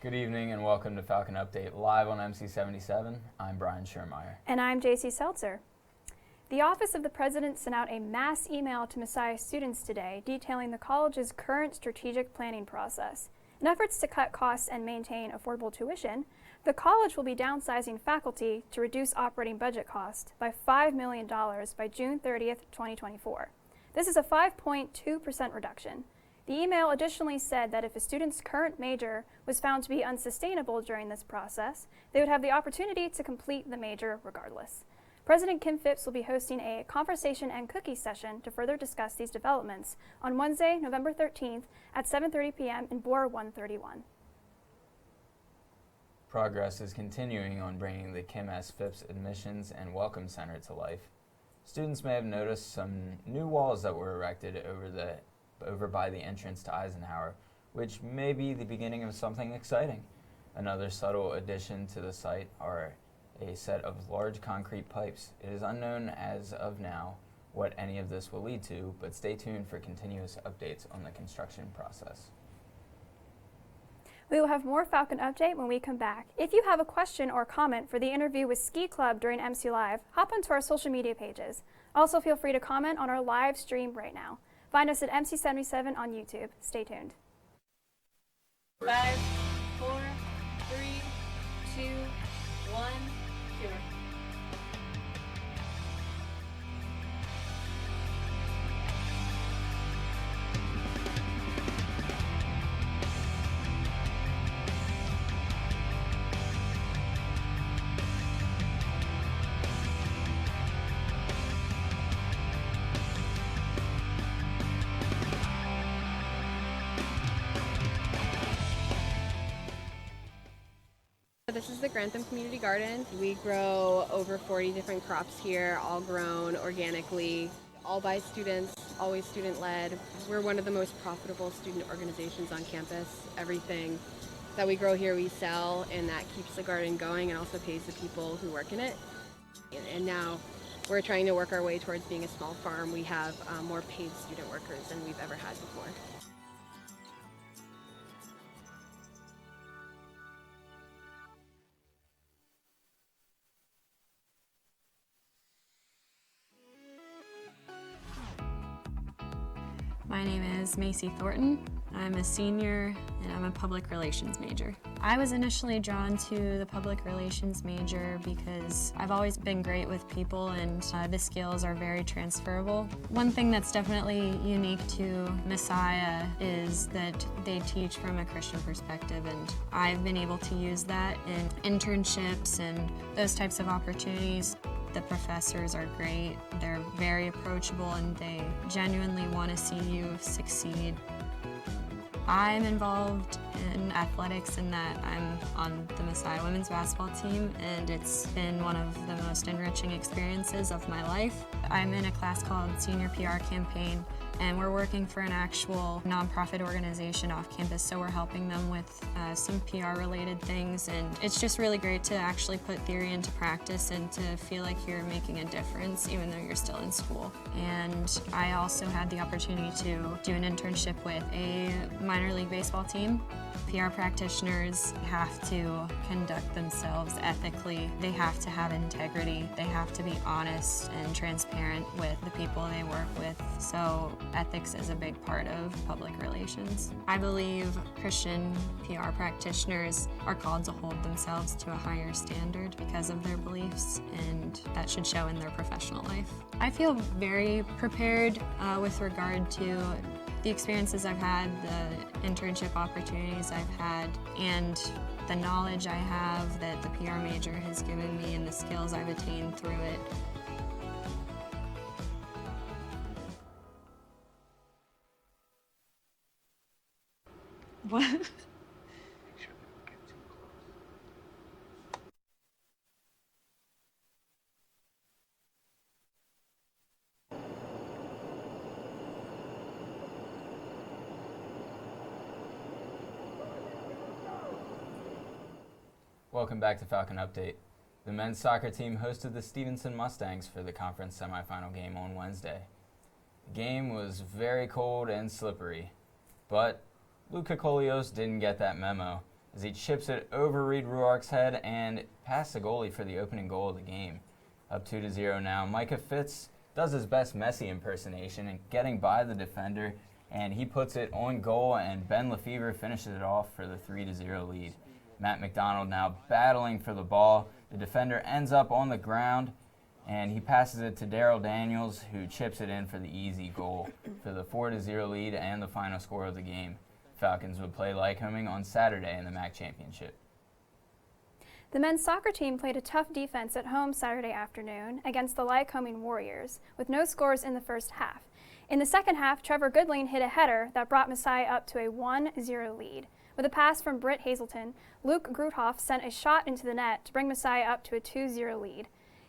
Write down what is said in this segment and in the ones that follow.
Good evening and welcome to Falcon Update live on MC77. I'm Brian Schermeyer. And I'm JC Seltzer. The Office of the President sent out a mass email to Messiah students today detailing the college's current strategic planning process. In efforts to cut costs and maintain affordable tuition, the college will be downsizing faculty to reduce operating budget costs by $5 million by June 30th, 2024. This is a 5.2% reduction. The email additionally said that if a student's current major was found to be unsustainable during this process, they would have the opportunity to complete the major regardless. President Kim Phipps will be hosting a conversation and cookie session to further discuss these developments on Wednesday, November 13th at 7:30 p.m. in Bohr 131. Progress is continuing on bringing the Kim S. Phipps Admissions and Welcome Center to life. Students may have noticed some new walls that were erected over by the entrance to Eisenhower, which may be the beginning of something exciting. Another subtle addition to the site are a set of large concrete pipes. It is unknown as of now what any of this will lead to, but stay tuned for continuous updates on the construction process. We will have more Falcon Update when we come back. If you have a question or comment for the interview with Ski Club during MC Live, hop onto our social media pages. Also, feel free to comment on our live stream right now. Find us at MC77 on YouTube. Stay tuned. 5, 4, 3, 2, 1, 0. This is the Grantham Community Garden. We grow over 40 different crops here, all grown organically, all by students, always student-led. We're one of the most profitable student organizations on campus. Everything that we grow here we sell, and that keeps the garden going and also pays the people who work in it. And now we're trying to work our way towards being a small farm. We have more paid student workers than we've ever had before. My name is Macy Thornton. I'm a senior and I'm a public relations major. I was initially drawn to the public relations major because I've always been great with people and the skills are very transferable. One thing that's definitely unique to Messiah is that they teach from a Christian perspective, and I've been able to use that in internships and those types of opportunities. The professors are great, they're very approachable, and they genuinely want to see you succeed. I'm involved in athletics in that I'm on the Messiah women's basketball team, and it's been one of the most enriching experiences of my life. I'm in a class called Senior PR Campaign, and we're working for an actual nonprofit organization off campus, so we're helping them with some PR related things, and it's just really great to actually put theory into practice and to feel like you're making a difference even though you're still in school. And I also had the opportunity to do an internship with a minor league baseball team. PR practitioners have to conduct themselves ethically. They have to have integrity. They have to be honest and transparent with the people they work with. So ethics is a big part of public relations. I believe Christian PR practitioners are called to hold themselves to a higher standard because of their beliefs, and that should show in their professional life. I feel very prepared with regard to the experiences I've had, the internship opportunities I've had, and the knowledge I have that the PR major has given me and the skills I've attained through it. What? Welcome back to Falcon Update. The men's soccer team hosted the Stevenson Mustangs for the conference semifinal game on Wednesday. The game was very cold and slippery, but Luke Kikolios didn't get that memo, as he chips it over Reed Ruark's head and past the goalie for the opening goal of the game. Up 2-0 now. Micah Fitz does his best Messi impersonation and getting by the defender, and he puts it on goal, and Ben Lefevre finishes it off for the 3-0 lead. Matt McDonald now battling for the ball. The defender ends up on the ground, and he passes it to Daryl Daniels, who chips it in for the easy goal for the 4-0 lead and the final score of the game. Falcons would play Lycoming on Saturday in the MAC Championship. The men's soccer team played a tough defense at home Saturday afternoon against the Lycoming Warriors, with no scores in the first half. In the second half, Trevor Goodling hit a header that brought Messiah up to a 1-0 lead. With a pass from Britt Hazelton, Luke Gruthoff sent a shot into the net to bring Messiah up to a 2-0 lead.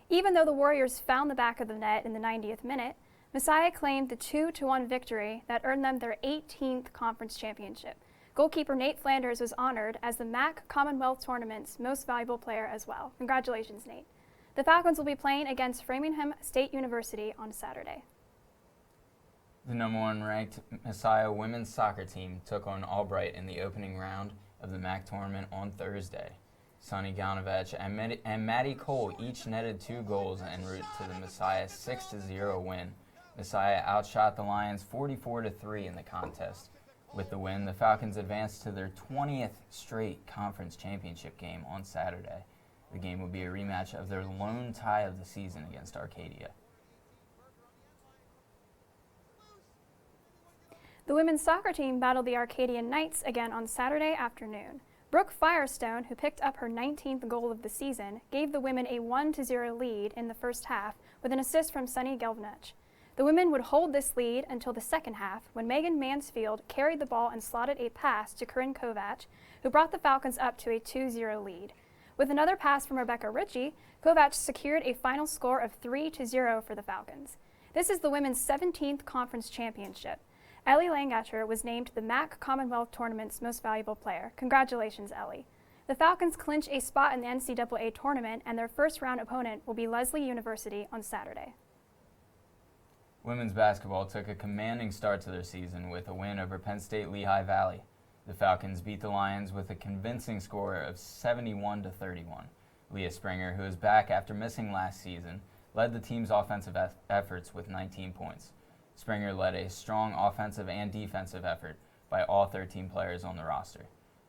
Even though the Warriors found the back of the net in the 90th minute, Messiah claimed the 2-1 victory that earned them their 18th conference championship. Goalkeeper Nate Flanders was honored as the MAC Commonwealth Tournament's most valuable player as well. Congratulations, Nate. The Falcons will be playing against Framingham State University on Saturday. The number 1 ranked Messiah women's soccer team took on Albright in the opening round of the MAC tournament on Thursday. Sonny Ganovich and Maddie Cole each netted 2 goals en route to the Messiah 6-0 win. Messiah outshot the Lions 44-3 in the contest. With the win, the Falcons advanced to their 20th straight conference championship game on Saturday. The game will be a rematch of their lone tie of the season against Arcadia. The women's soccer team battled the Arcadian Knights again on Saturday afternoon. Brooke Firestone, who picked up her 19th goal of the season, gave the women a 1-0 lead in the first half with an assist from Sunny Gelvnech. The women would hold this lead until the second half, when Megan Mansfield carried the ball and slotted a pass to Corinne Kovac, who brought the Falcons up to a 2-0 lead. With another pass from Rebecca Ritchie, Kovac secured a final score of 3-0 for the Falcons. This is the women's 17th conference championship. Ellie Langacher was named the MAC Commonwealth Tournament's most valuable player. Congratulations, Ellie. The Falcons clinch a spot in the NCAA tournament, and their first-round opponent will be Lesley University on Saturday. Women's basketball took a commanding start to their season with a win over Penn State Lehigh Valley. The Falcons beat the Lions with a convincing score of 71-31. Leah Springer, who is back after missing last season, led the team's offensive efforts with 19 points. Springer led a strong offensive and defensive effort by all 13 players on the roster.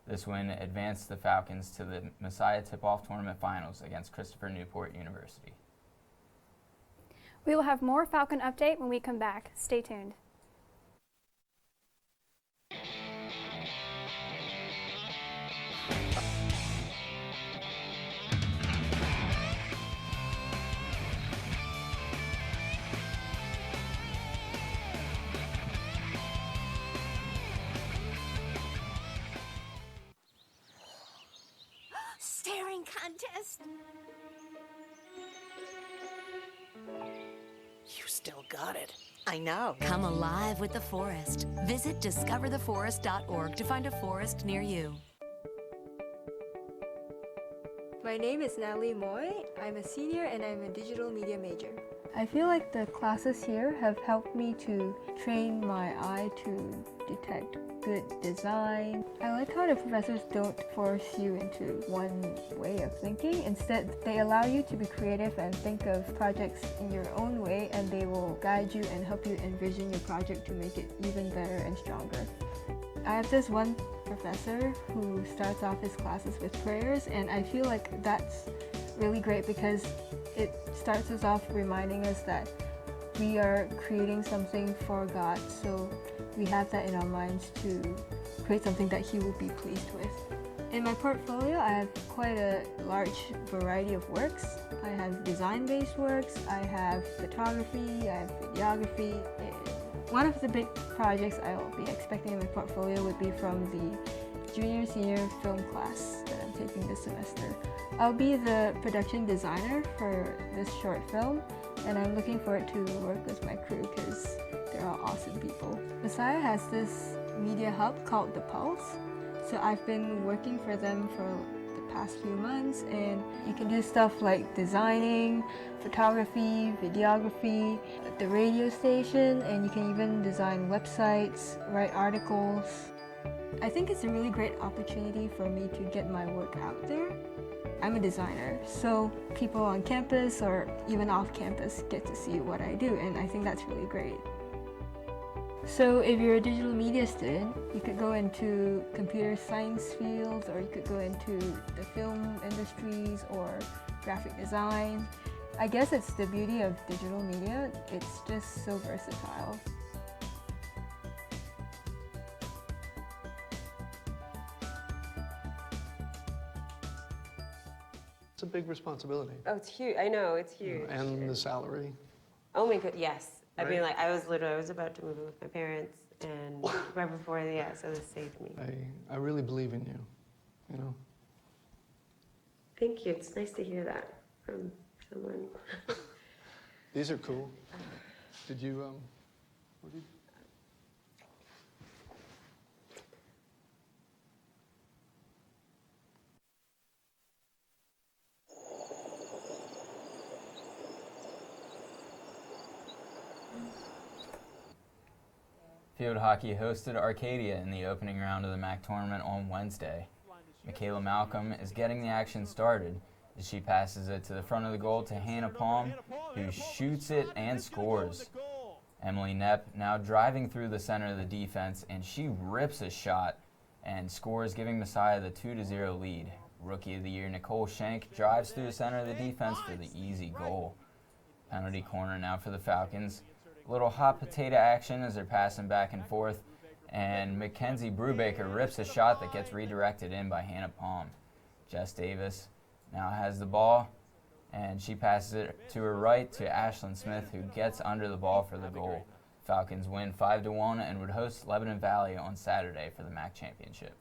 This win advanced the Falcons to the Messiah Tip-Off Tournament Finals against Christopher Newport University. We will have more Falcon update when we come back. Stay tuned. Staring contest. You still got it. I know. Come alive with the forest. Visit discovertheforest.org to find a forest near you. My name is Natalie Moy. I'm a senior and I'm a digital media major. I feel like the classes here have helped me to train my eye to detect good design. I like how the professors don't force you into one way of thinking. Instead, they allow you to be creative and think of projects in your own way, and they will guide you and help you envision your project to make it even better and stronger. I have this one professor who starts off his classes with prayers, and I feel like that's really great because it starts us off reminding us that we are creating something for God, so we have that in our minds to create something that He will be pleased with. In my portfolio, I have quite a large variety of works. I have design-based works, I have photography, I have videography. One of the big projects I will be expecting in my portfolio would be from the junior-senior film class that I'm taking this semester. I'll be the production designer for this short film, and I'm looking forward to work with my crew because they're all awesome people. Messiah has this media hub called The Pulse, so I've been working for them for the past few months, and you can do stuff like designing, photography, videography, at the radio station, and you can even design websites, write articles. I think it's a really great opportunity for me to get my work out there. I'm a designer, so people on campus or even off campus get to see what I do, and I think that's really great. So if you're a digital media student, you could go into computer science fields, or you could go into the film industries or graphic design. I guess it's the beauty of digital media, it's just so versatile. It's a big responsibility. Oh, it's huge. I know, it's huge. And the salary. Oh my god, yes. I mean, Right. like, I was about to move in with my parents, and right before, yeah, so this saved me. I really believe in you, you know? Thank you. It's nice to hear that from someone. These are cool. Did you, what did you? Field hockey hosted Arcadia in the opening round of the MAC tournament on Wednesday. Michaela Malcolm is getting the action started as she passes it to the front of the goal to Hannah Palm, who shoots it and scores. Emily Knepp now driving through the center of the defense, and she rips a shot and scores, giving Messiah the 2-0 lead. Rookie of the Year Nicole Schenk drives through the center of the defense for the easy goal. Penalty corner now for the Falcons. A little hot potato action as they're passing back and forth, and Mackenzie Brubaker rips a shot that gets redirected in by Hannah Palm. Jess Davis now has the ball, and she passes it to her right to Ashlyn Smith, who gets under the ball for the goal. Falcons win 5-1 and would host Lebanon Valley on Saturday for the MAC championship.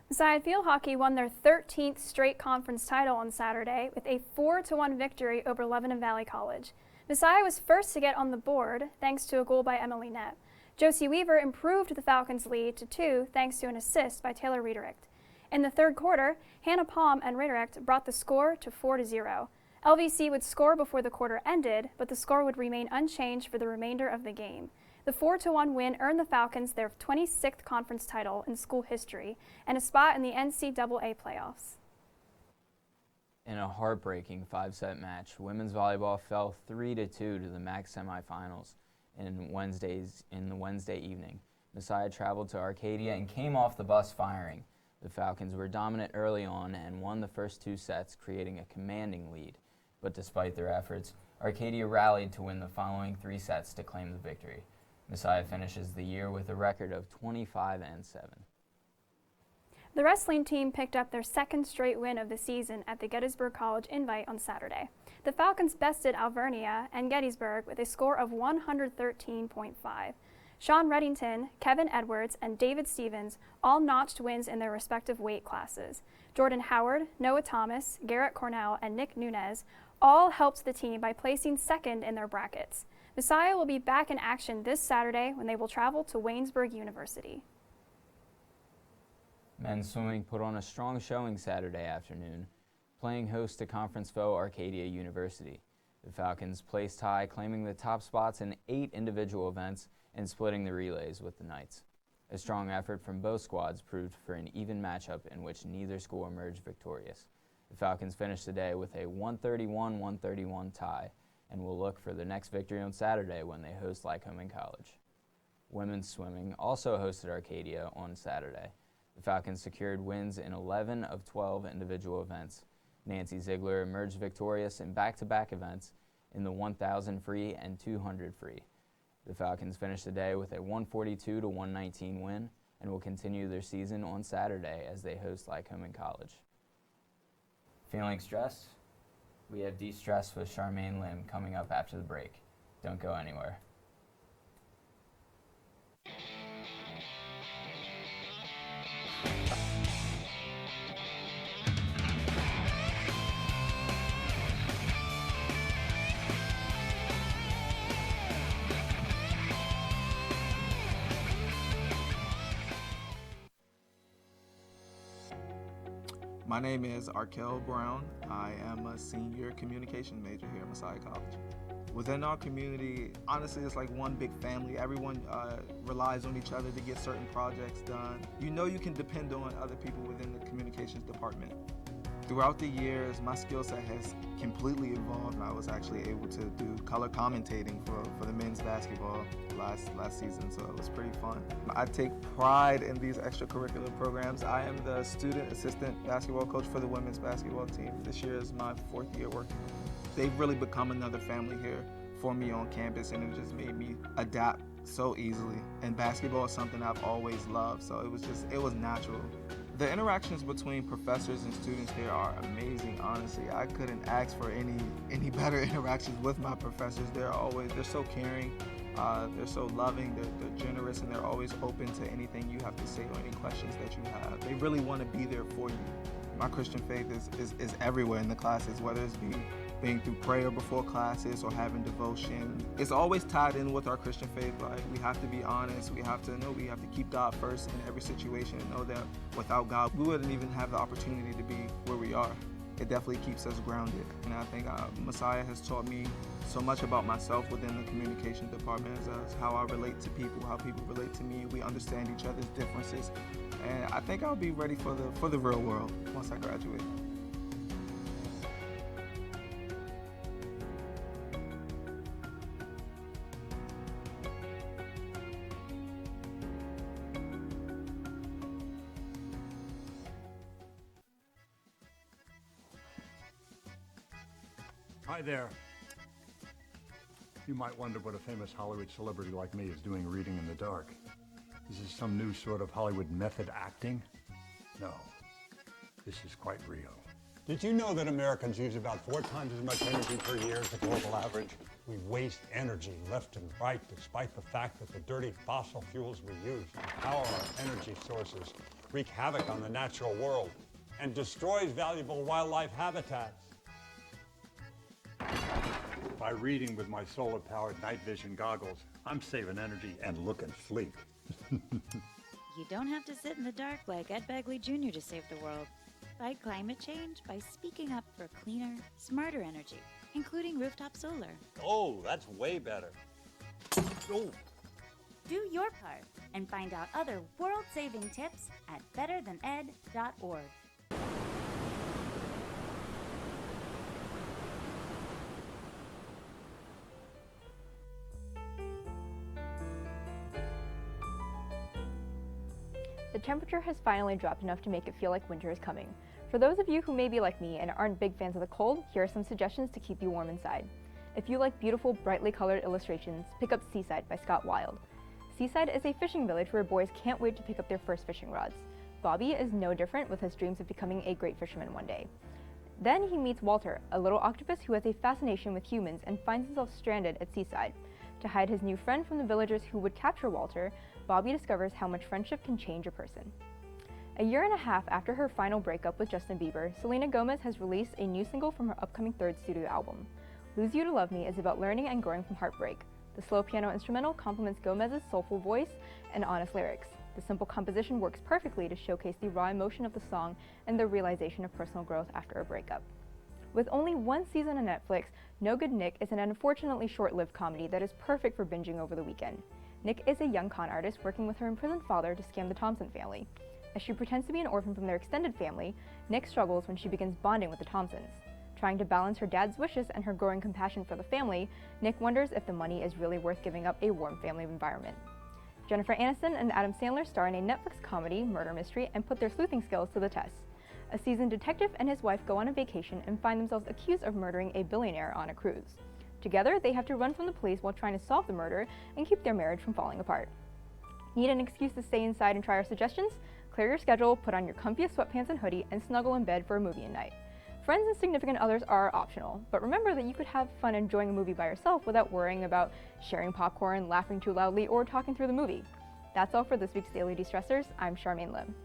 Messiah Field Hockey won their 13th straight conference title on Saturday with a 4-1 victory over Lebanon Valley College. Messiah was first to get on the board thanks to a goal by Emily Knepp. Josie Weaver improved the Falcons' lead to 2 thanks to an assist by Taylor Redirect. In the third quarter, Hannah Palm and Redirect brought the score to 4-0. LVC would score before the quarter ended, but the score would remain unchanged for the remainder of the game. The 4-1 win earned the Falcons their 26th conference title in school history and a spot in the NCAA playoffs. In a heartbreaking 5-set match, women's volleyball fell 3-2 to the MAC semifinals in the Wednesday evening. Messiah traveled to Arcadia and came off the bus firing. The Falcons were dominant early on and won the first 2 sets, creating a commanding lead. But despite their efforts, Arcadia rallied to win the following 3 sets to claim the victory. Messiah finishes the year with a record of 25-7. The wrestling team picked up their second straight win of the season at the Gettysburg College Invite on Saturday. The Falcons bested Alvernia and Gettysburg with a score of 113.5. Sean Reddington, Kevin Edwards, and David Stevens all notched wins in their respective weight classes. Jordan Howard, Noah Thomas, Garrett Cornell, and Nick Nunez all helped the team by placing second in their brackets. Messiah will be back in action this Saturday when they will travel to Waynesburg University. Men's swimming put on a strong showing Saturday afternoon, playing host to conference foe Arcadia University. The Falcons placed high, claiming the top spots in 8 individual events and splitting the relays with the Knights. A strong effort from both squads proved for an even matchup in which neither school emerged victorious. The Falcons finished the day with a 131-131 tie and will look for the next victory on Saturday when they host Lycoming College. Women's swimming also hosted Arcadia on Saturday. The Falcons secured wins in 11 of 12 individual events. Nancy Ziegler emerged victorious in back-to-back events in the 1,000 free and 200 free. The Falcons finished the day with a 142-119 win and will continue their season on Saturday as they host Lycoming College. Feeling stressed? We have De-Stress with Charmaine Lim coming up after the break. Don't go anywhere. My name is Arkel Brown. I am a senior communication major here at Messiah College. Within our community, honestly, it's like one big family. Everyone relies on each other to get certain projects done. You know you can depend on other people within the communications department. Throughout the years, my skill set has completely evolved. I was actually able to do color commentating for the men's basketball last season, so it was pretty fun. I take pride in these extracurricular programs. I am the student assistant basketball coach for the women's basketball team. This year is my 4th year working with them. They've really become another family here for me on campus, and it just made me adapt so easily. And basketball is something I've always loved, so it was natural. The interactions between professors and students here are amazing, honestly. I couldn't ask for any better interactions with my professors. They're so caring, they're so loving, they're generous, and they're always open to anything you have to say or any questions that you have. They really want to be there for you. My Christian faith is everywhere in the classes, whether it's being through prayer before classes or having devotion. It's always tied in with our Christian faith, right? We have to be honest. We have to know we have to keep God first in every situation and know that without God, we wouldn't even have the opportunity to be where we are. It definitely keeps us grounded. And I think Messiah has taught me so much about myself within the communication department, as how I relate to people, how people relate to me. We understand each other's differences. And I think I'll be ready for the real world once I graduate. Hi there. You might wonder what a famous Hollywood celebrity like me is doing reading in the dark. Is this some new sort of Hollywood method acting? No, this is quite real. Did you know that Americans use about 4 times as much energy per year as the global average? We waste energy left and right, despite the fact that the dirty fossil fuels we use to power our energy sources wreak havoc on the natural world and destroys valuable wildlife habitats. By reading with my solar-powered night vision goggles, I'm saving energy and looking sleek. You don't have to sit in the dark like Ed Begley Jr. to save the world. Fight climate change by speaking up for cleaner, smarter energy, including rooftop solar. Oh, that's way better. Oh. Do your part and find out other world-saving tips at betterthaned.org. The temperature has finally dropped enough to make it feel like winter is coming. For those of you who may be like me and aren't big fans of the cold, here are some suggestions to keep you warm inside. If you like beautiful, brightly colored illustrations, pick up Seaside by Scott Wilde. Seaside is a fishing village where boys can't wait to pick up their first fishing rods. Bobby is no different with his dreams of becoming a great fisherman one day. Then he meets Walter, a little octopus who has a fascination with humans and finds himself stranded at Seaside. To hide his new friend from the villagers who would capture Walter, Bobby discovers how much friendship can change a person. A year and a half after her final breakup with Justin Bieber, Selena Gomez has released a new single from her upcoming 3rd studio album. Lose You to Love Me is about learning and growing from heartbreak. The slow piano instrumental complements Gomez's soulful voice and honest lyrics. The simple composition works perfectly to showcase the raw emotion of the song and the realization of personal growth after a breakup. With only 1 season on Netflix, No Good Nick is an unfortunately short-lived comedy that is perfect for binging over the weekend. Nick is a young con artist working with her imprisoned father to scam the Thompson family. As she pretends to be an orphan from their extended family, Nick struggles when she begins bonding with the Thompsons. Trying to balance her dad's wishes and her growing compassion for the family, Nick wonders if the money is really worth giving up a warm family environment. Jennifer Aniston and Adam Sandler star in a Netflix comedy, murder mystery, and put their sleuthing skills to the test. A seasoned detective and his wife go on a vacation and find themselves accused of murdering a billionaire on a cruise. Together, they have to run from the police while trying to solve the murder and keep their marriage from falling apart. Need an excuse to stay inside and try our suggestions? Clear your schedule, put on your comfiest sweatpants and hoodie, and snuggle in bed for a movie night. Friends and significant others are optional, but remember that you could have fun enjoying a movie by yourself without worrying about sharing popcorn, laughing too loudly, or talking through the movie. That's all for this week's Daily De-Stressors. I'm Charmaine Lim.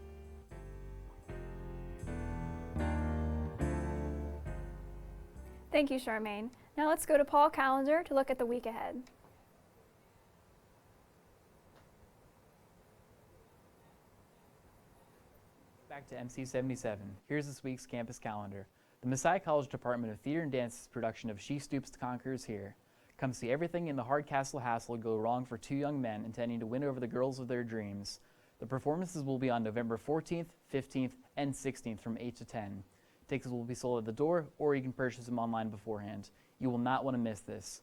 Thank you, Charmaine. Now let's go to Paul Calendar to look at the week ahead. Back to MC77. Here's this week's campus calendar. The Messiah College Department of Theater and Dance's production of She Stoops to Conquer is here. Come see everything in the Hardcastle hassle go wrong for two young men intending to win over the girls of their dreams. The performances will be on November 14th, 15th, and 16th from 8 to 10. Tickets will be sold at the door, or you can purchase them online beforehand. You will not want to miss this.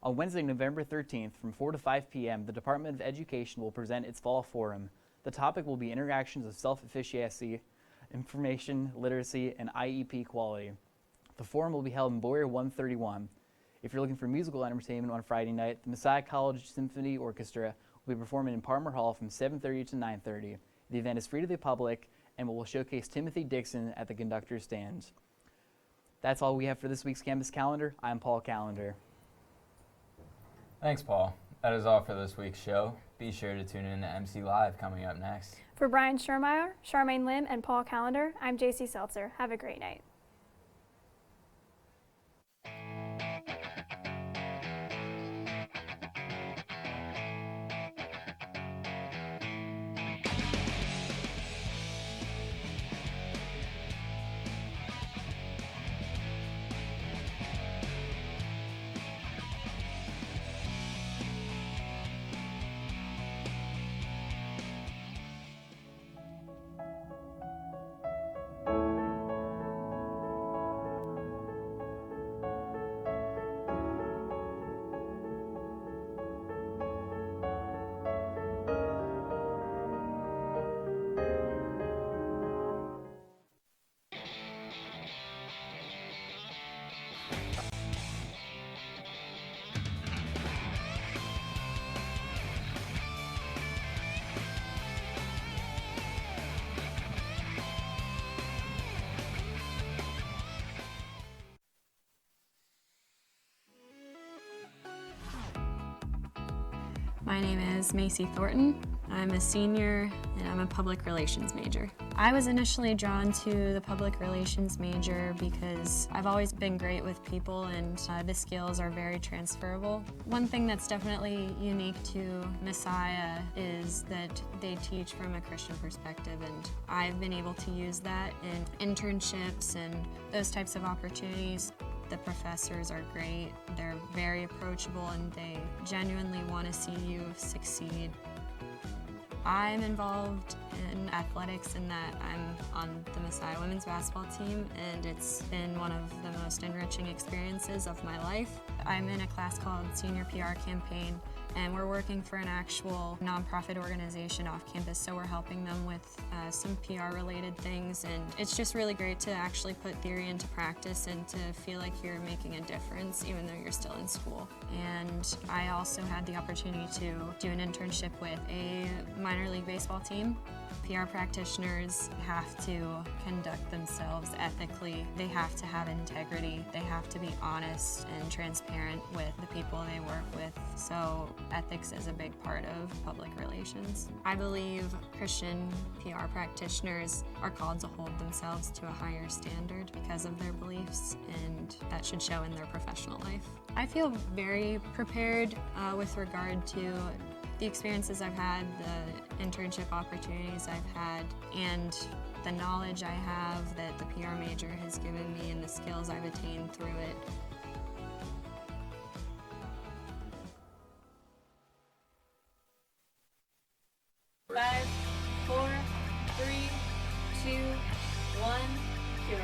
On Wednesday, November 13th, from 4 to 5 p.m., the Department of Education will present its Fall Forum. The topic will be interactions of self-efficacy, information literacy, and IEP quality. The forum will be held in Boyer 131. If you're looking for musical entertainment on Friday night, the Messiah College Symphony Orchestra will be performing in Palmer Hall from 7:30 to 9:30. The event is free to the public and will showcase Timothy Dixon at the conductor's stand. That's all we have for this week's campus calendar. I'm Paul Callender. Thanks, Paul. That is all for this week's show. Be sure to tune in to MC Live coming up next. For Brian Schermeyer, Charmaine Lim, and Paul Callender, I'm JC Seltzer. Have a great night. My name is Macy Thornton. I'm a senior and I'm a public relations major. I was initially drawn to the public relations major because I've always been great with people and the skills are very transferable. One thing that's definitely unique to Messiah is that they teach from a Christian perspective, and I've been able to use that in internships and those types of opportunities. The professors are great, they're very approachable, and they genuinely want to see you succeed. I'm involved in athletics in that I'm on the Messiah women's basketball team, and it's been one of the most enriching experiences of my life. I'm in a class called Senior PR Campaign, and we're working for an actual nonprofit organization off campus, so we're helping them with some PR related things, and it's just really great to actually put theory into practice and to feel like you're making a difference even though you're still in school. And I also had the opportunity to do an internship with a minor league baseball team. PR practitioners have to conduct themselves ethically. They have to have integrity. They have to be honest and transparent with the people they work with. So ethics is a big part of public relations. I believe Christian PR practitioners are called to hold themselves to a higher standard because of their beliefs, and that should show in their professional life. I feel very prepared with regard to the experiences I've had, the internship opportunities I've had, and the knowledge I have that the PR major has given me and the skills I've attained through it. Five, 4, 3, 2, 1, cure.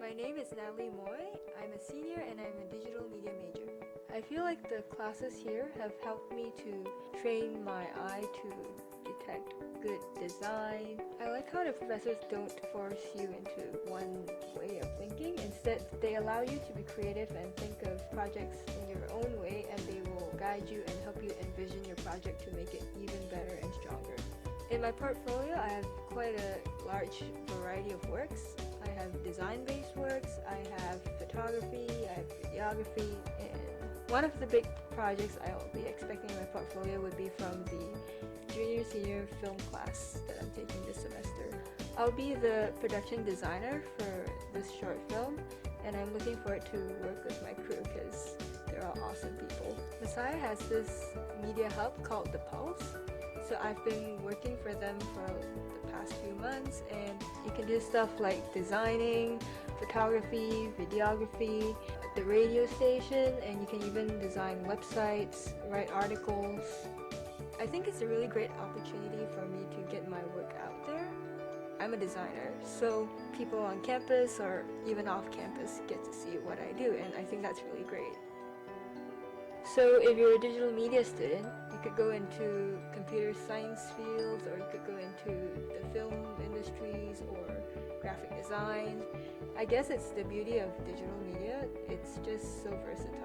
My name is Natalie Moy. I'm a senior and I'm a digital media major. I feel like the classes here have helped me to train my eye to detect good design. I like how the professors don't force you into one way of thinking. Instead, they allow you to be creative and think of projects in your own way, and they will guide you and help you envision your project to make it even better and stronger. In my portfolio, I have quite a large variety of works. I have design-based works, I have photography, I have videography, and one of the big projects I'll be expecting in my portfolio would be from the junior-senior film class that I'm taking this semester. I'll be the production designer for this short film, and I'm looking forward to work with my crew because they're all awesome people. Messiah has this media hub called The Pulse, so I've been working for them for the past few months, and you can do stuff like designing, photography, videography, the radio station, and you can even design websites, write articles. I think it's a really great opportunity for me to get my work out there. I'm a designer, so people on campus or even off campus get to see what I do, and I think that's really great. So if you're a digital media student, you could go into computer science fields, or you could go into the film industries or graphic design. I guess it's the beauty of digital media, it's just so versatile.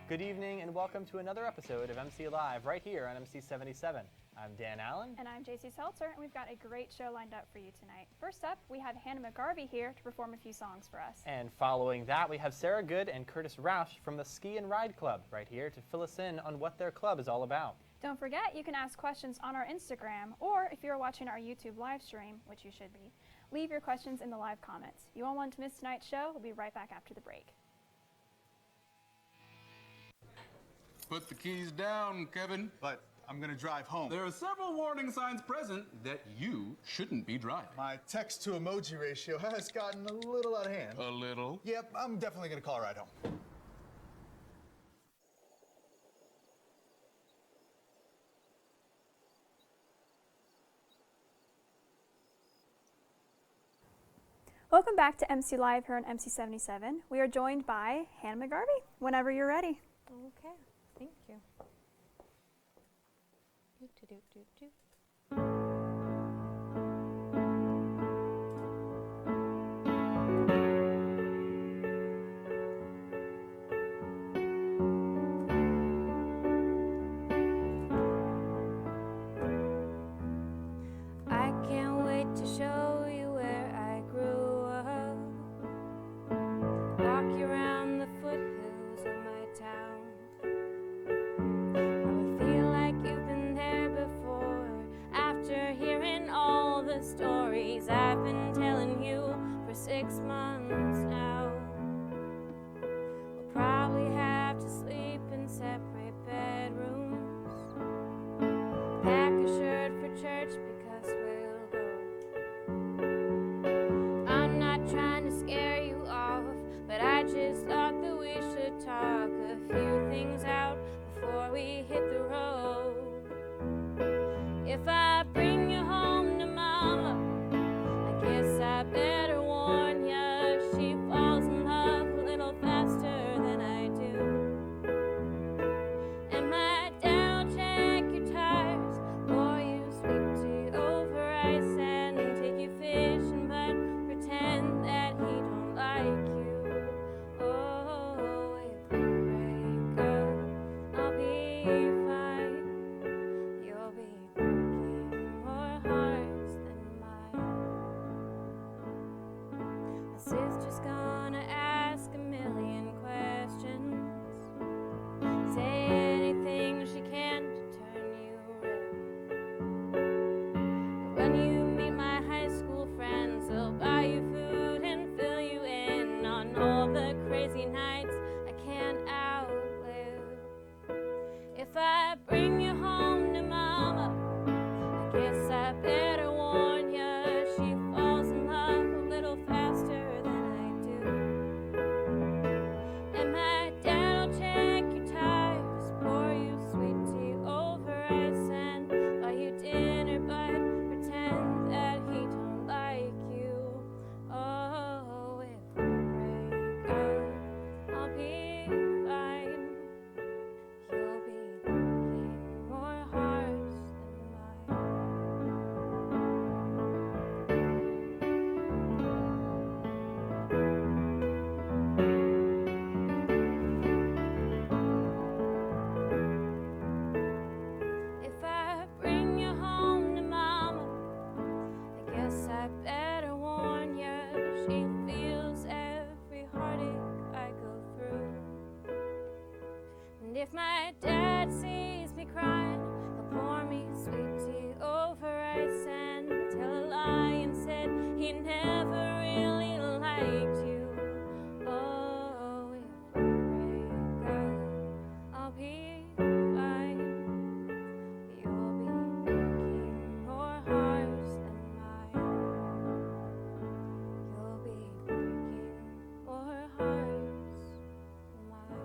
Good evening and welcome to another episode of MC Live right here on MC77. I'm Dan Allen. And I'm JC Seltzer, and we've got a great show lined up for you tonight. First up, we have Hannah McGarvey here to perform a few songs for us. And following that, we have Sarah Good and Curtis Roush from the Ski and Ride Club right here to fill us in on what their club is all about. Don't forget, you can ask questions on our Instagram, or if you're watching our YouTube live stream, which you should be, leave your questions in the live comments. You won't want to miss tonight's show. We'll be right back after the break. Put the keys down, Kevin. But I'm gonna drive home. There are several warning signs present that you shouldn't be driving. My text to emoji ratio has gotten a little out of hand. A little? Yep, I'm definitely gonna call a ride home. Welcome back to MC Live here on MC77. We are joined by Hannah McGarvey. Whenever you're ready. Okay, thank you. I can't wait to show you where I grew up. Walk you around the foothills of my town. I would feel like you've been there before. After hearing If my dad sees me crying, he'll pour me sweet tea over ice and tell a lie and said he never really liked you. Oh, if we break up, I'll be fine. You'll be breaking more hearts than mine. You'll be breaking more hearts than mine.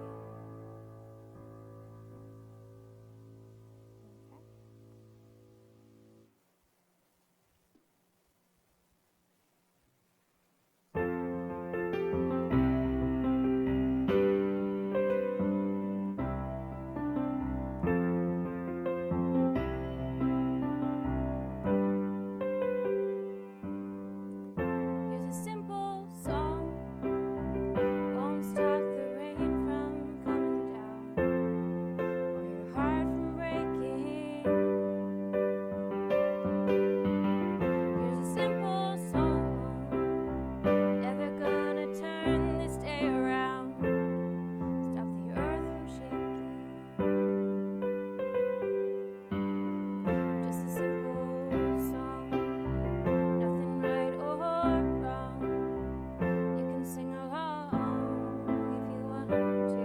Here's a simple song, won't stop the rain from coming down, or your heart from breaking. Here's a simple song, never gonna turn this day around, stop the earth from shaking. Just a simple song, nothing right or wrong. You can sing along if you want to.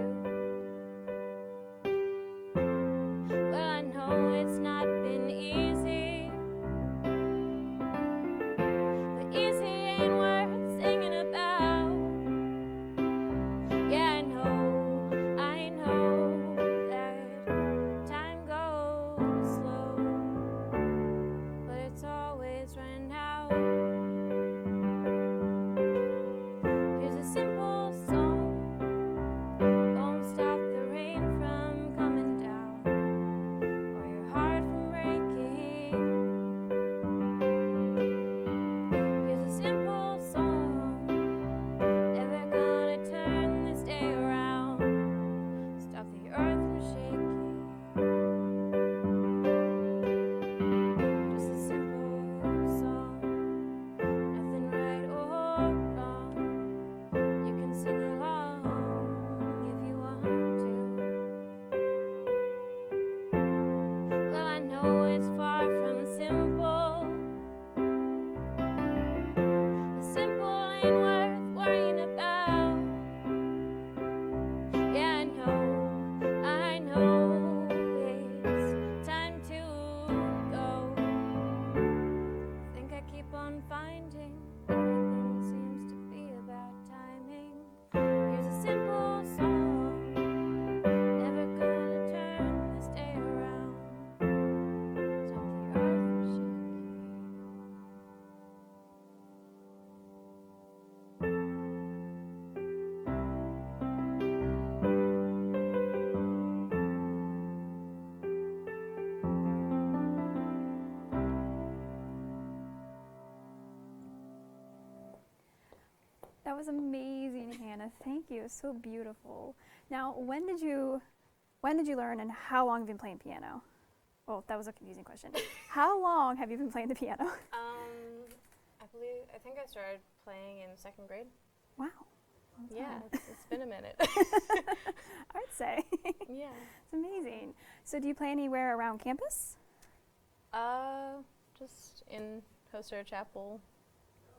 Well, I know it's not been easy, but easy ain't worth singing about. Yeah, I know that time goes slow, but it's always running out. Here's a simple song, won't stop the rain from coming down, or your heart from breaking. Here's a simple song, never gonna turn this day around, stop the earth from shaking. Just a simple song, nothing right or wrong. You can sing along if you want to. Well, I know it's far from simple. The simple ain't worth worrying about. Yeah, I know it's time to go. Think I keep on finding everything seems to be about timing. Here's a simple song, never gonna turn this day around, stop the earth from shaking. That was amazing, Hannah. Thank you. So beautiful. Now, when did you learn, and how long have you been playing piano? Well, that was a confusing question. How long have you been playing the piano? I think I started playing in 2nd grade. Wow. Yeah, it's been a minute. I'd say. Yeah. It's amazing. So do you play anywhere around campus? Just in Hoster Chapel.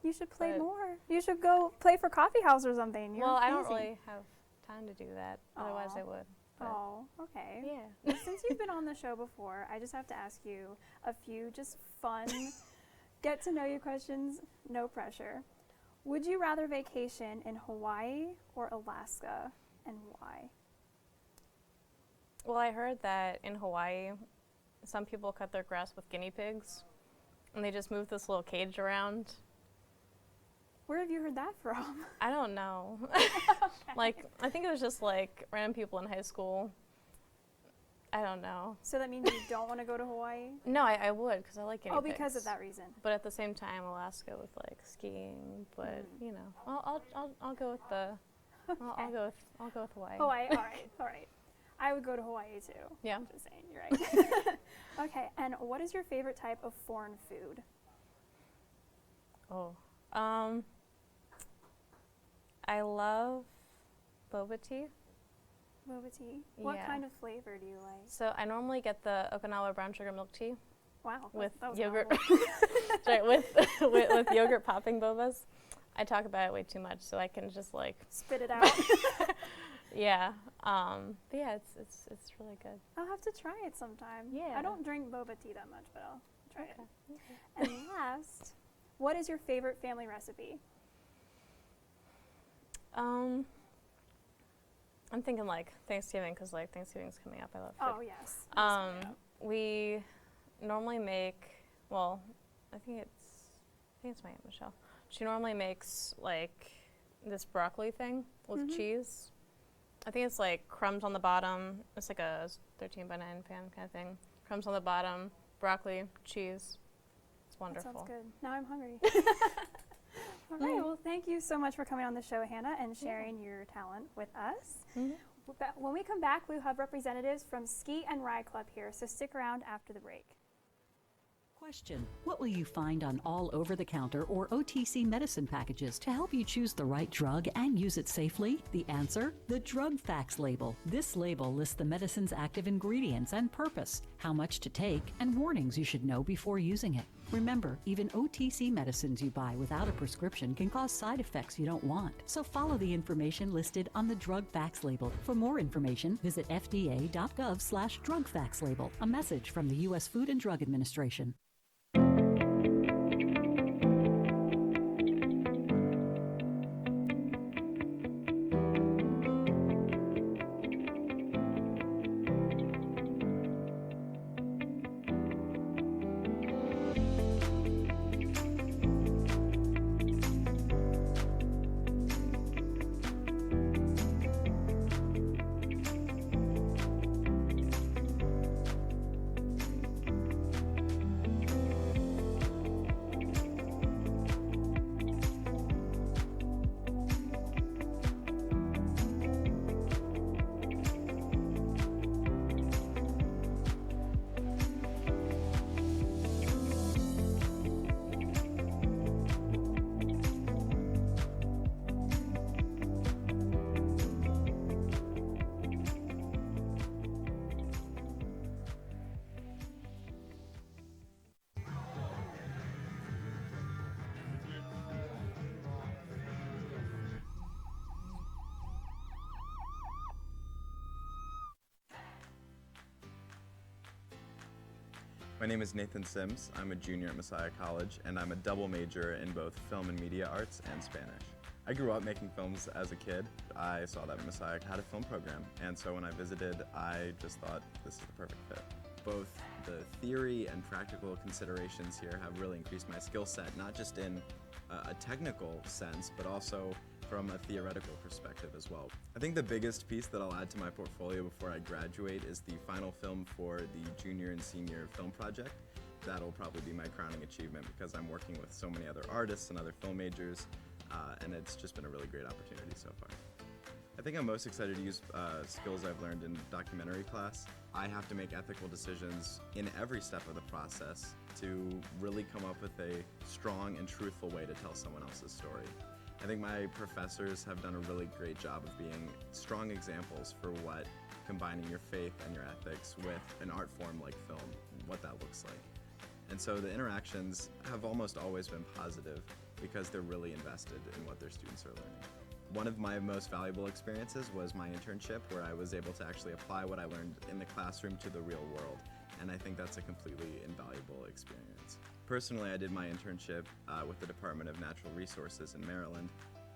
You should play more. You should go play for Coffee House or something. You're I don't amazing. really have time to do that. Otherwise I would. but- Oh, okay. Yeah. Well, since you've been on the show before, I just have to ask you a few just fun get to know you questions, no pressure. Would you rather vacation in Hawaii or Alaska, and why? Well, I heard that in Hawaii, some people cut their grass with guinea pigs, and they just move this little cage around. Where have you heard that from? I don't know. Like, I think it was just like random people in high school. I don't know. So that means you don't want to go to Hawaii? No, I would, because I like guinea pigs. Oh, because of that reason. But at the same time, Alaska with like skiing. But you know, I'll go with the. I'll go with Hawaii. Hawaii. All right. I would go to Hawaii too. Yeah. I'm just saying, you're right. Okay, and what is your favorite type of foreign food? Oh, I love boba tea. Boba tea. What Yeah. kind of flavor do you like? So I normally get the Okinawa brown sugar milk tea. Wow. With that was yogurt. novel. Sorry, with yogurt popping bobas. I talk about it way too much, so I can just like spit it out. Yeah. But yeah, it's really good. I'll have to try it sometime. Yeah. I don't drink boba tea that much, but I'll try it. And last, what is your favorite family recipe? I'm thinking like Thanksgiving, because like Thanksgiving's coming up. I love food. Oh yes. We normally make, well, I think it's my Aunt Michelle. She normally makes like this broccoli thing with cheese. I think it's like crumbs on the bottom. It's like a 13 by 9 pan kind of thing. Crumbs on the bottom, broccoli, cheese. It's wonderful. That sounds good. Now I'm hungry. All right, well, thank you so much for coming on the show, Hannah, and sharing your talent with us. When we come back, we'll have representatives from Ski and Ride Club here, so stick around after the break. Question: what will you find on all over-the-counter or OTC medicine packages to help you choose the right drug and use it safely? The answer: the drug facts label. This label lists the medicine's active ingredients and purpose, how much to take, and warnings you should know before using it. Remember, even OTC medicines you buy without a prescription can cause side effects you don't want. So follow the information listed on the drug facts label. For more information, visit fda.gov/drug facts label. A message from the U.S. Food and Drug Administration. My name is Nathan Sims. I'm a junior at Messiah College, and I'm a double major in both film and media arts and Spanish. I grew up making films as a kid. I saw that Messiah had a film program, and so when I visited, I just thought this is the perfect fit. Both the theory and practical considerations here have really increased my skill set, not just in a technical sense, but also from a theoretical perspective as well. I think the biggest piece that I'll add to my portfolio before I graduate is the final film for the junior and senior film project. That'll probably be my crowning achievement because I'm working with so many other artists and other film majors, and it's just been a really great opportunity so far. I think I'm most excited to use skills I've learned in documentary class. I have to make ethical decisions in every step of the process to really come up with a strong and truthful way to tell someone else's story. I think my professors have done a really great job of being strong examples for what combining your faith and your ethics with an art form like film, what that looks like. And so the interactions have almost always been positive because they're really invested in what their students are learning. One of my most valuable experiences was my internship, where I was able to actually apply what I learned in the classroom to the real world, and I think that's a completely invaluable experience. Personally, I did my internship with the Department of Natural Resources in Maryland.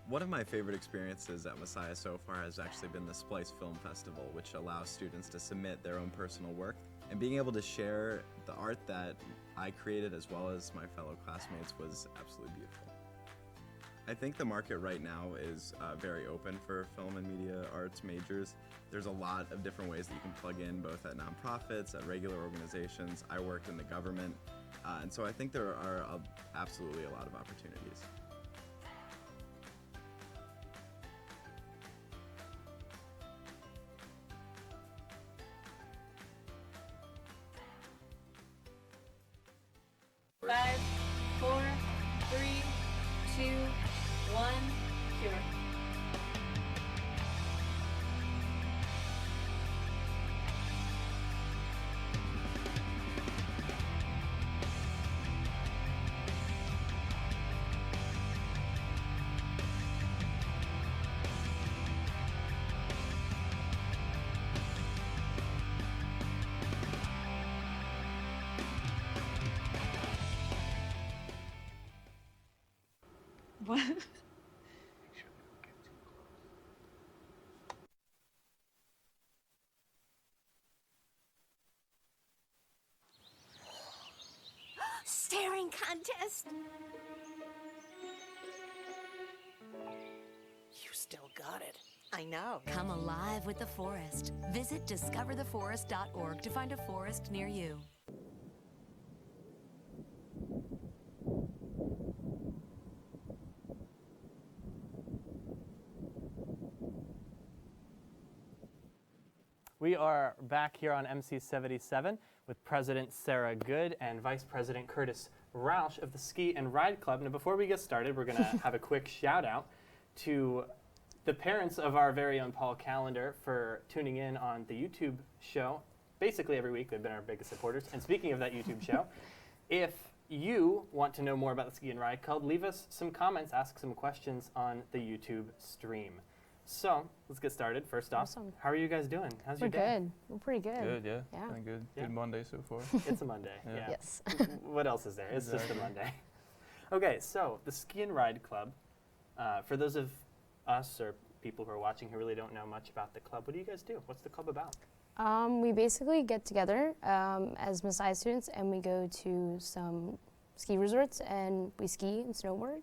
One of my favorite experiences at Messiah so far has actually been the Splice Film Festival, which allows students to submit their own personal work, and being able to share the art that I created as well as my fellow classmates was absolutely beautiful. I think the market right now is very open for film and media arts majors. There's a lot of different ways that you can plug in, both at nonprofits, at regular organizations. I worked in the government, and so I think there are absolutely a lot of opportunities. Five, 4, 3, 2, 1, cure. What? Staring contest. You still got it. I know. Come alive with the forest. Visit discovertheforest.org to find a forest near you. We are back here on MC77 with President Sarah Good and Vice President Curtis Roush of the Ski and Ride Club. Now, before we get started, we're going to have a quick shout out to the parents of our very own Paul Callender for tuning in on the YouTube show. Basically every week, they've been our biggest supporters. And speaking of that YouTube show, if you want to know more about the Ski and Ride Club, leave us some comments, ask some questions on the YouTube stream. So let's get started. First off, how are you guys doing? How's your day? We're good. We're pretty good. Good, yeah. Yeah. Feeling good. Yeah. Good Monday so far. It's a Monday. Yeah. Yeah. Yes. What else is there? It's just a Monday. Okay, so the Ski and Ride Club. For those of us or people who are watching who really don't know much about the club, what do you guys do? What's the club about? We basically get together as Messiah students and we go to some ski resorts and we ski and snowboard.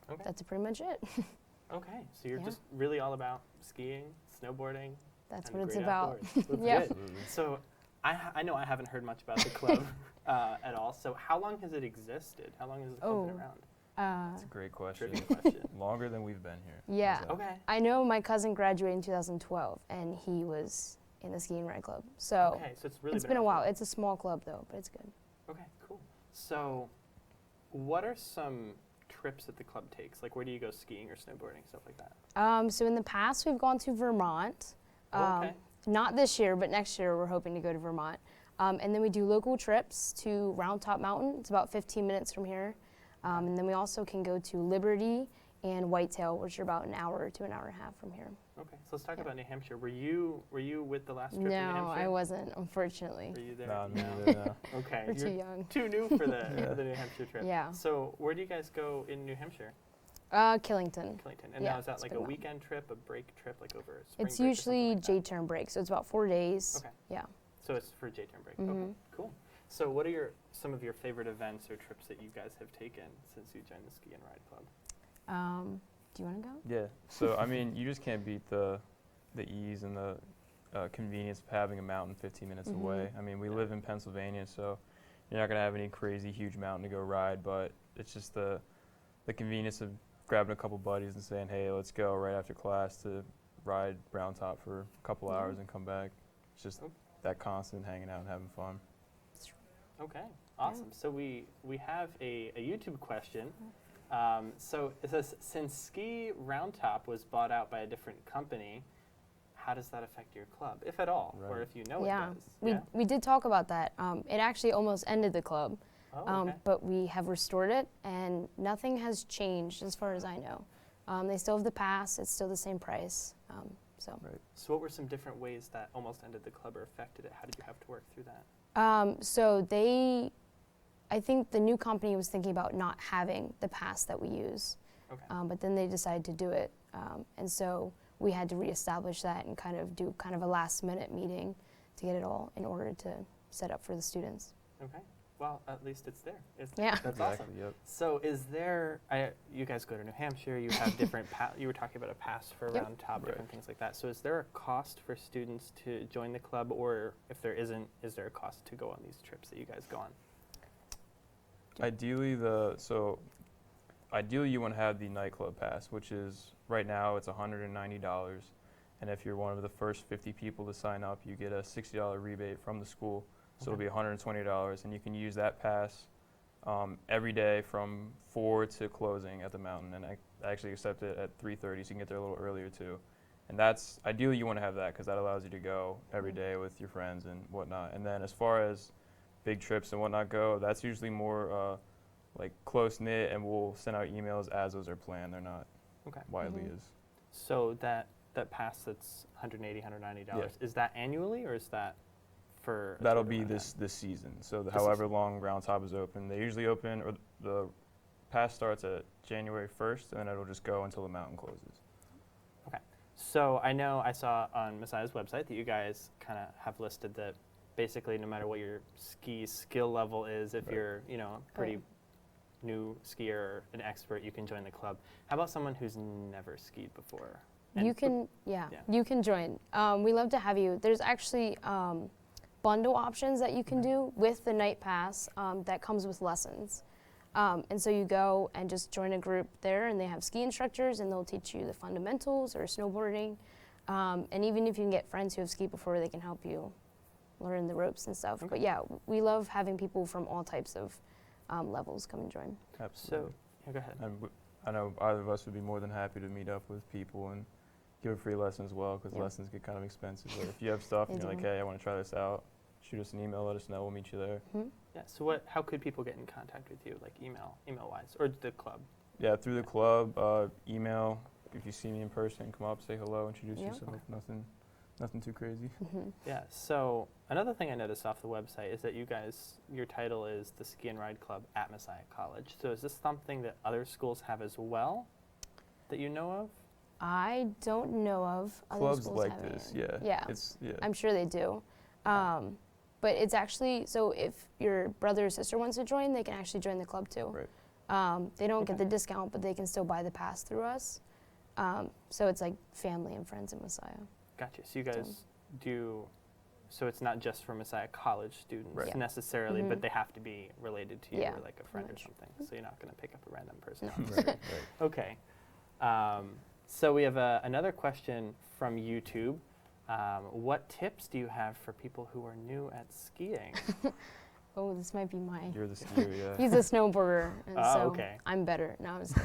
Okay. That's pretty much it. Okay, so you're Yeah. just really all about skiing, snowboarding. That's and what it's great about. outdoors. That's Yeah. good. So I know I haven't heard much about the club at all. So how long has it existed? How long has the club been around? That's a great question. Trivia question. Longer than we've been here. Yeah. So- Okay. I know my cousin graduated in 2012 and he was in the ski and ride club. So, Okay, so it's really it's been been a around while. for- It's a small club though, but it's good. Okay, cool. So what are some trips that the club takes? Like where do you go skiing or snowboarding, stuff like that? So in the past we've gone to Vermont. Okay. Not this year, but next year we're hoping to go to Vermont. And then we do local trips to Round Top Mountain. It's about 15 minutes from here. And then we also can go to Liberty and Whitetail, which are about an hour to an hour and a half from here. Okay, so let's talk about New Hampshire. Were you with the last trip to New No, Hampshire? I wasn't, unfortunately. Were you there? Nah, me No. neither, no. Okay. We're too You're young. Too new for the for the New Hampshire trip. Yeah. So where do you guys go in New Hampshire? Killington. Killington. And Yeah, now is that it's like been a while. weekend trip, a break trip, like over spring It's break or usually something like that? J-term break, so it's about 4 days. Okay. Yeah. So it's for J-term break. Okay, Mhm. cool. So what are some of your favorite events or trips that you guys have taken since you joined the Ski and Ride Club? Do you want to go? Yeah. So I mean, you just can't beat the ease and the convenience of having a mountain 15 minutes Mhm. away. I mean, we live in Pennsylvania, so you're not gonna have any crazy huge mountain to go ride, but it's just the convenience of grabbing a couple buddies and saying, hey, let's go right after class to ride Brown Top for a couple Yeah. hours and come back. It's just that constant hanging out and having fun. Okay, awesome. So we have a YouTube question. So it says, since Ski Round Top was bought out by a different company, how does that affect your club, if at all, or if you know it does? We did talk about that. It actually almost ended the club, Oh, okay. but we have restored it, and nothing has changed as far as I know. They still have the pass. It's still the same price. So. So what were some different ways that almost ended the club or affected it? How did you have to work through that? So I think the new company was thinking about not having the pass that we use, but then they decided to do it, and so we had to reestablish that and do a last-minute meeting to get it all in order to set up for the students. Okay. Well, at least it's there. Yeah. That's Exactly, awesome. yep. So is there, you guys go to New Hampshire, you have different, you were talking about a pass for Yep. Round Top, different things like that. So is there a cost for students to join the club, or if there isn't, is there a cost to go on these trips that you guys go on? Ideally, you want to have the nightclub pass, which is right now it's $190, and if you're one of the first 50 people to sign up, you get a $60 rebate from the school, so it'll be $120, and you can use that pass every day from 4 to closing at the mountain, and I actually accept it at 3:30, so you can get there a little earlier too. And that's ideally you want to have that because that allows you to go every day with your friends and whatnot. And then as far as big trips and whatnot go, that's usually more like close knit, and we'll send out emails as those are planned. They're not widely as. So that pass that's $180, $190, is that annually or is that for? That'll be this season. So however long Round Top is open, they usually open, or the pass starts at January 1st, and then it'll just go until the mountain closes. Okay. So I know I saw on Messiah's website that you guys kind of have listed that basically no matter what your ski skill level is, if you're, you know, pretty new skier or an expert, you can join the club. How about someone who's never skied before? You can, you can join. We love to have you. There's actually bundle options that you can do with the night pass that comes with lessons. And so you go and just join a group there, and they have ski instructors, and they'll teach you the fundamentals or snowboarding. And even if you can get friends who have skied before, they can help you learn the ropes and stuff. But yeah, we love having people from all types of levels come and join. Absolutely. So, go ahead. And I know either of us would be more than happy to meet up with people and give a free lesson as well, because lessons get kind of expensive. But if you have stuff and you're like, hey, I want to try this out, shoot us an email, let us know, we'll meet you there. Yeah, so how could people get in contact with you, like email-wise, or the club? Yeah, through the club, email. If you see me in person, come up, say hello, introduce yourself. Nothing too crazy. Yeah, so another thing I noticed off the website is that you guys, your title is the Ski and Ride Club at Messiah College. So is this something that other schools have as well that you know of? I don't know of other Clubs schools like having this, it. yeah. Yeah, I'm sure they do. But it's actually, so if your brother or sister wants to join, they can actually join the club too. Right. They don't get the discount, but they can still buy the pass through us. So it's like family and friends in Messiah. Gotcha. So you guys do, so it's not just for Messiah College students necessarily, but they have to be related to you or like a friend or something. So you're not going to pick up a random person. Right. Okay. So we have another question from YouTube. What tips do you have for people who are new at skiing? Oh, this might be mine. You're the skier, yeah. He's a snowboarder, and so I'm better. No, I'm just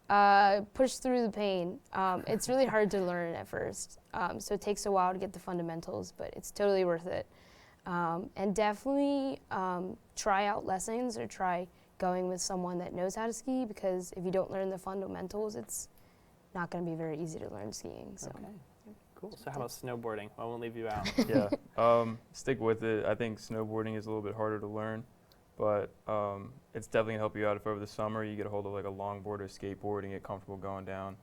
kidding. Push through the pain. It's really hard to learn at first, so it takes a while to get the fundamentals, but it's totally worth it. And definitely try out lessons or try going with someone that knows how to ski, because if you don't learn the fundamentals, it's not going to be very easy to learn skiing. So. Okay. Cool. So how about snowboarding? I won't leave you out. Yeah, stick with it. I think snowboarding is a little bit harder to learn, but it's definitely gonna help you out if over the summer you get a hold of like a longboard or skateboard and get comfortable going down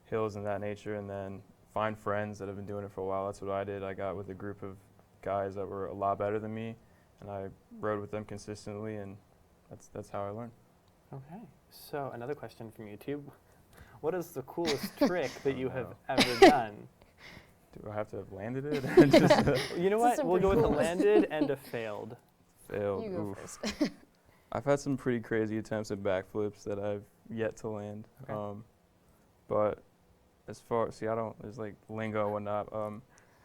hills and that nature, and then find friends that have been doing it for a while. That's what I did. I got with a group of guys that were a lot better than me, and I rode with them consistently, and that's how I learned. Okay. So another question from YouTube. What is the coolest trick that you have ever done? Do I have to have landed it? You know what? We'll go with the landed and a failed. Failed. You go first. I've had some pretty crazy attempts at backflips that I've yet to land. Okay. But as far, there's like lingo and whatnot.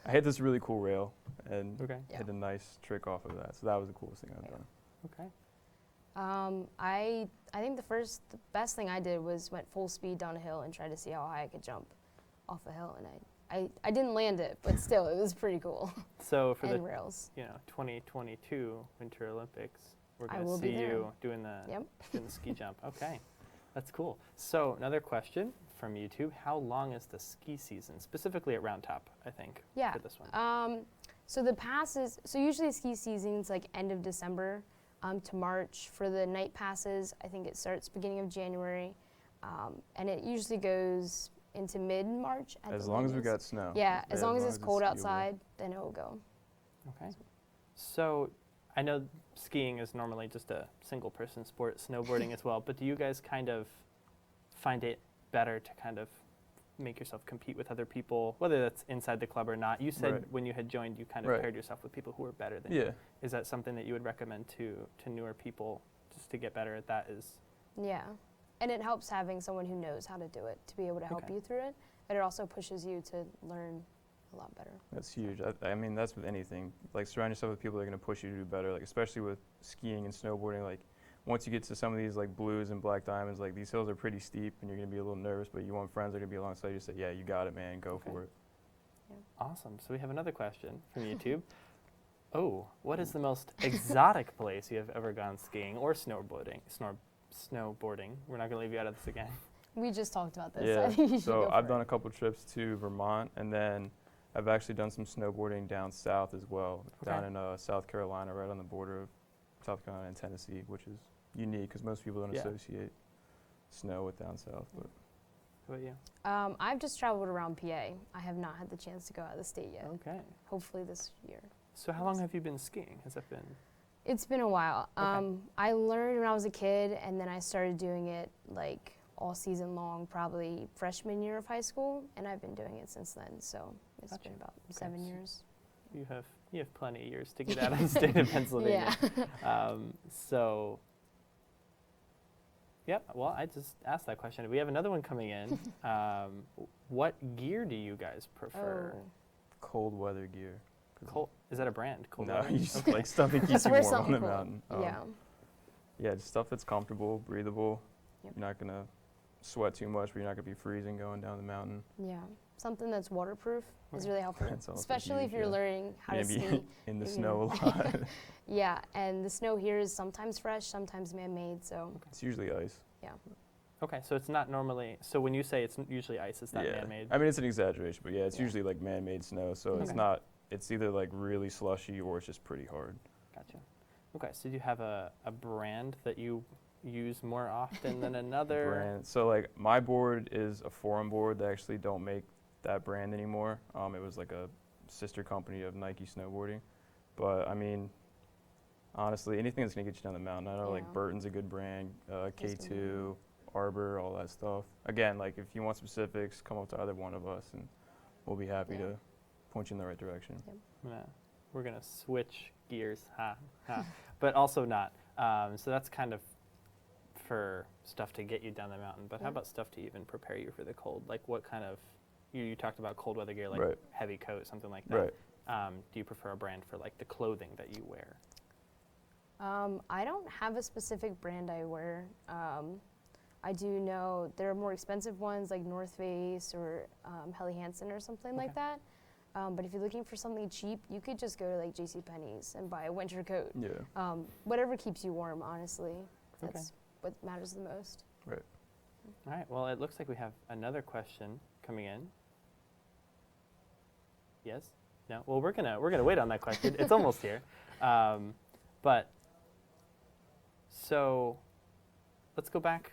I hit this really cool rail and hit a nice trick off of that. So that was the coolest thing I've done. Okay. I think the best thing I did was went full speed down a hill and tried to see how high I could jump off a hill, and I didn't land it, but still it was pretty cool. So for the rails. 2022 Winter Olympics, we're I going will to be see there. you doing the ski jump. Okay, that's cool. So another question from YouTube: how long is the ski season, specifically at Round Top? I think for this one. So the passes. So usually ski season's like end of December to March. For the night passes, I think it starts beginning of January, and it usually goes into mid-March. As long as we got snow. Yeah, as long as it's cold outside, then it will go. Okay. So I know skiing is normally just a single-person sport, snowboarding as well, but do you guys kind of find it better to kind of make yourself compete with other people, whether that's inside the club or not? You said when you had joined, you kind of paired yourself with people who were better than you. Is that something that you would recommend to newer people just to get better at that? Yeah. And it helps having someone who knows how to do it to be able to help you through it. But it also pushes you to learn a lot better. That's huge. I mean, that's with anything. Like, surround yourself with people that are going to push you to do better. Like, especially with skiing and snowboarding. Like, once you get to some of these like blues and black diamonds, like these hills are pretty steep, and you're going to be a little nervous. But you want friends that are going to be alongside you. Say, yeah, you got it, man. Go for it. Yeah. Awesome. So we have another question from YouTube. What is the most exotic place you have ever gone skiing or snowboarding? Snowboarding. We're not going to leave you out of this again. We just talked about this. Yeah. I think you should So go I've for done it. a couple trips to Vermont, and then I've actually done some snowboarding down south as well, down in South Carolina, right on the border of South Carolina and Tennessee, which is unique because most people don't Yeah. associate snow with down south. But How about you? I've just traveled around PA. I have not had the chance to go out of the state yet. Okay. Hopefully this year. So how long have you been skiing? Has that been? It's been a while. Okay. I learned when I was a kid, and then I started doing it like all season long, probably freshman year of high school, and I've been doing it since then. So it's Gotcha. been about Okay, 7 so years. You have plenty of years to get out of the state of Pennsylvania. Yeah. So, yep. Well, I just asked that question. We have another one coming in. What gear do you guys prefer? Oh. cold weather gear. Cold? Is that a brand? Cold No, weather? you just Okay. like stuff that keeps you Wear warm on something the cool. mountain. Yeah. Yeah, just stuff that's comfortable, breathable. Yep. You're not gonna sweat too much, but you're not gonna be freezing going down the mountain. Yeah. Something that's waterproof is really helpful, That's also especially huge, if you're yeah. learning how to Maybe ski. in the you snow know. a lot. Yeah, and the snow here is sometimes fresh, sometimes man-made, so It's usually ice. yeah. Okay, so it's not normally. So when you say it's usually ice, it's not Yeah. man-made. I mean, it's an exaggeration, but yeah, it's Yeah. usually like man-made snow, so it's Okay. not. It's either like really slushy or it's just pretty hard. Gotcha. Okay, so do you have a brand that you use more often than another? Brand. So like my board is a forum board. They actually don't make that brand anymore. It was like a sister company of Nike snowboarding. But I mean, honestly, anything that's gonna get you down the mountain. I know like Yeah. Burton's a good brand, That's a good K2, Arbor, all that stuff. Again, like if you want specifics, come up to either one of us and we'll be happy Yeah. to point you in the right direction. We're gonna switch gears, ha, ha. But also not. So that's kind of for stuff to get you down the mountain. But how Yeah. about stuff to even prepare you for the cold? Like what kind of? You talked about cold weather gear, like Right. heavy coat, something like that. Right. Do you prefer a brand for like the clothing that you wear? I don't have a specific brand I wear. I do know there are more expensive ones like North Face or Helly Hansen or something like that. But if you're looking for something cheap, you could just go to like JCPenney's and buy a winter coat. Yeah. Whatever keeps you warm, honestly. That's what matters the most. Right. All right. Well, it looks like we have another question coming in. Yes? No? Well, we're gonna wait on that question. It's almost here. But so let's go back.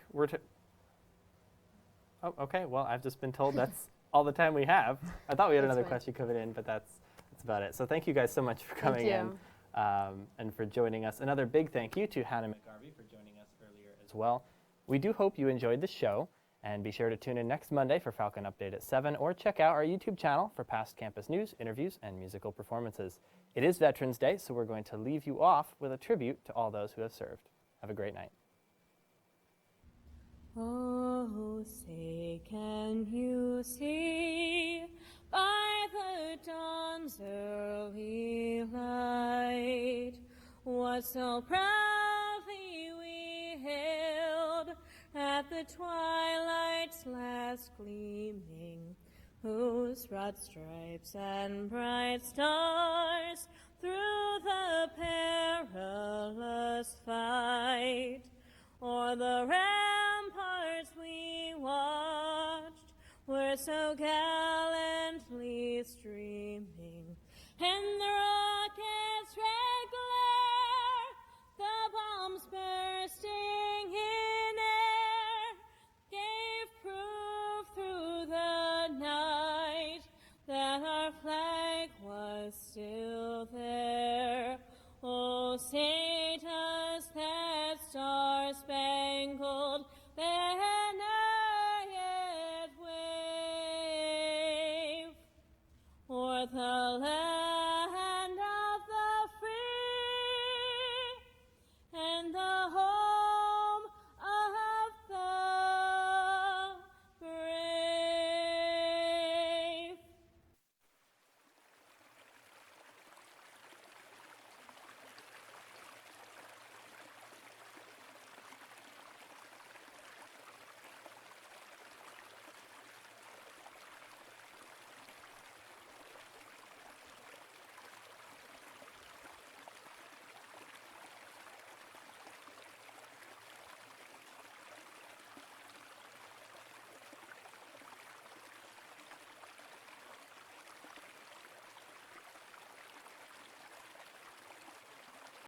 Oh, okay. Well, I've just been told that's all the time we have. I thought we had That's another fine. question coming in, but that's about it. So thank you guys so much for coming in and for joining us. Another big thank you to Hannah McGarvey for joining us earlier as well. We do hope you enjoyed the show, and be sure to tune in next Monday for Falcon Update at 7, or check out our YouTube channel for past campus news, interviews, and musical performances. It is Veterans Day, so we're going to leave you off with a tribute to all those who have served. Have a great night. Oh, say, can you see by the dawn's early light what so proudly we hailed at the twilight's last gleaming, whose broad stripes and bright stars through the perilous fight o'er the ramparts we watched were so gallantly streaming, and the rocket's red glare, the bombs bursting in air, gave proof through the night that our flag was still there. Oh, say does that star-spangled banner yet wave o'er the land